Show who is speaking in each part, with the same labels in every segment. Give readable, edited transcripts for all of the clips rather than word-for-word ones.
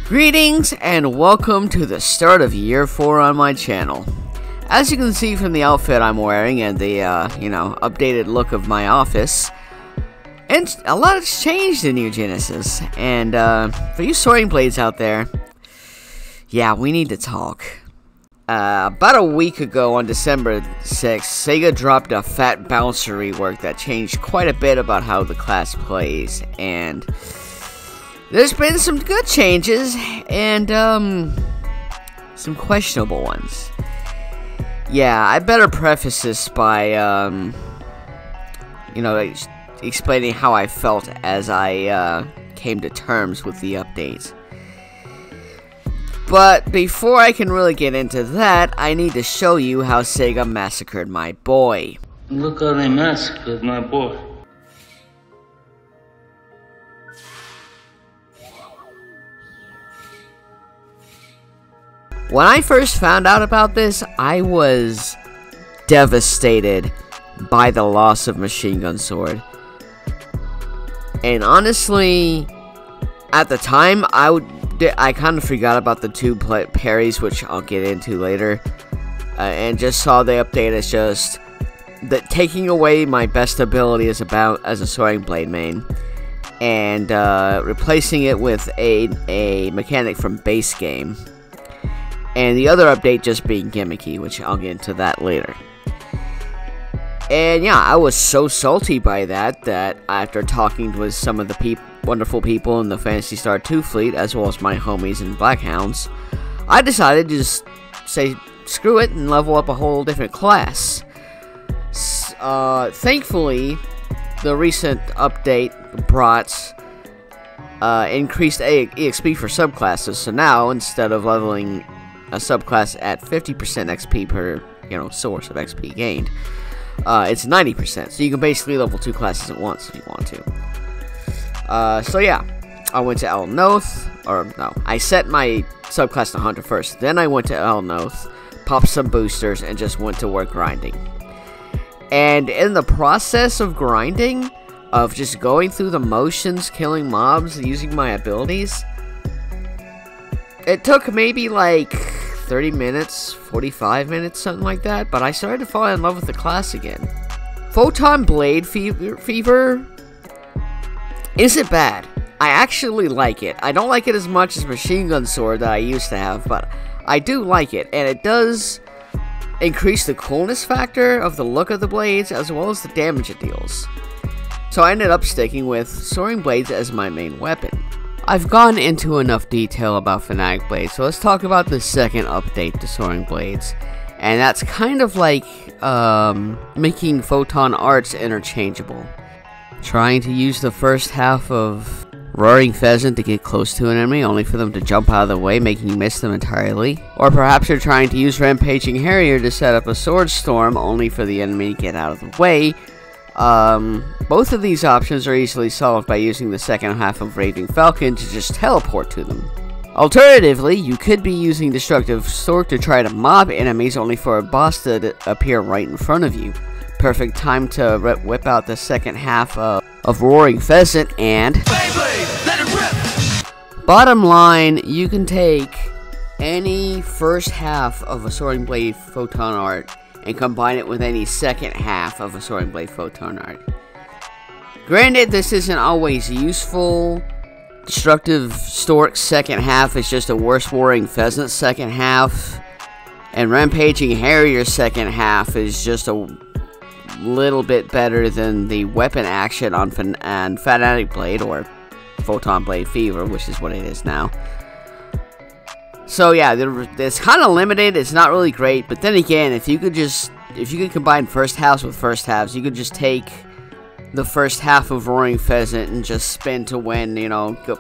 Speaker 1: Greetings and welcome to the start of year 4 on my channel. As you can see from the outfit I'm wearing and the, updated look of my office, and a lot has changed in New Genesis. And, for you Soaring Blades out there, yeah, we need to talk. About a week ago on December 6th, Sega dropped a fat bouncer rework that changed quite a bit about how the class plays, and there's been some good changes, and, some questionable ones. Yeah, I better preface this by, explaining how I felt as I, came to terms with the updates. But before I can really get into that, I need to show you how Sega massacred my boy.
Speaker 2: Look how they massacred my boy.
Speaker 1: When I first found out about this, I was devastated by the loss of Machine Gun Sword. And honestly, at the time, I kind of forgot about the two parries, which I'll get into later, and just saw the update as just that taking away my best ability as a Soaring Blade main, and replacing it with a mechanic from basegame. And the other update just being gimmicky, which I'll get into that later. And yeah, I was so salty by that after talking with some of the wonderful people in the Phantasy Star 2 fleet, as well as my homies in Blackhounds, I decided to just say screw it and level up a whole different class. Thankfully, the recent update brought increased EXP for subclasses, so now instead of leveling a subclass at 50% XP per, source of XP gained, it's 90%, so you can basically level 2 classes at once if you want to. So yeah, I went to El Noth, I set my subclass to Hunter first, then I went to El Noth, popped some boosters, and just went to work grinding. And in the process of grinding, of just going through the motions, killing mobs, using my abilities, it took maybe like 30 minutes, 45 minutes, something like that, but I started to fall in love with the class again. Photon Blade Fever isn't bad. I actually like it. I don't like it as much as Machine Gun Sword that I used to have, but I do like it, and it does increase the coolness factor of the look of the blades as well as the damage it deals. So I ended up sticking with Soaring Blades as my main weapon. I've gone into enough detail about Fanatic Blades, so let's talk about the second update to Soaring Blades. And that's kind of like making Photon Arts interchangeable. Trying to use the first half of Roaring Pheasant to get close to an enemy, only for them to jump out of the way, making you miss them entirely. Or perhaps you're trying to use Rampaging Harrier to set up a Sword Storm, only for the enemy to get out of the way. Both of these options are easily solved by using the second half of Raving Falcon to just teleport to them. Alternatively, you could be using Destructive Stork to try to mob enemies only for a boss to appear right in front of you. Perfect time to whip out the second half of Roaring Pheasant and Beyblade, let it rip! Bottom line, you can take any first half of a Soaring Blade Photon Art and combine it with any second half of a Soaring Blade Photon Art. Granted, this isn't always useful. Destructive Stork's second half is just a worse Roaring Pheasant second half, and Rampaging Harrier's second half is just a little bit better than the weapon action on Fanatic Blade, or Photon Blade Fever, which is what it is now. So yeah, it's kind of limited, it's not really great, but then again, if you could combine first halves with first halves, you could just take the first half of Roaring Pheasant and just spin to win,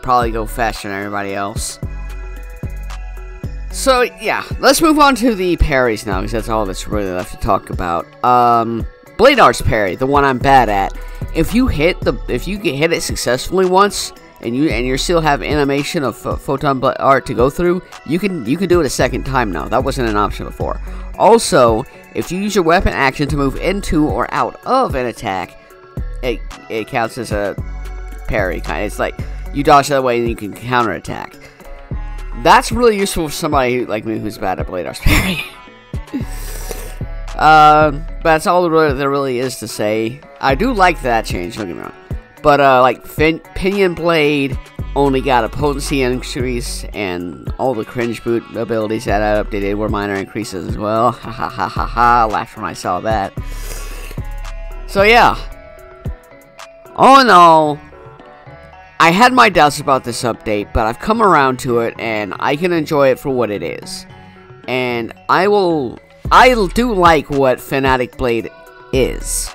Speaker 1: probably go faster than everybody else. So yeah, let's move on to the parries now, because that's all that's really left to talk about. Blade Arts parry, the one I'm bad at. If you hit it successfully once, and you still have animation of Photon Art to go through, you can do it a second time now. That wasn't an option before. Also, if you use your weapon action to move into or out of an attack, it counts as a parry kind. It's like you dodge that way and you can counterattack. that's really useful for somebody like me who's bad at blade arts parry. But that's all there really is to say. I do like that change, don't get me wrong. But, like, Pinion Blade only got a potency increase, and all the cringe boot abilities that I updated were minor increases as well. Ha ha ha ha ha, laughed when I saw that. So, yeah. All in all, I had my doubts about this update, but I've come around to it, and I can enjoy it for what it is. And I do like what Fanatic Blade is,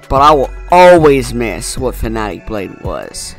Speaker 1: but I will always miss what Fanatic Blade was.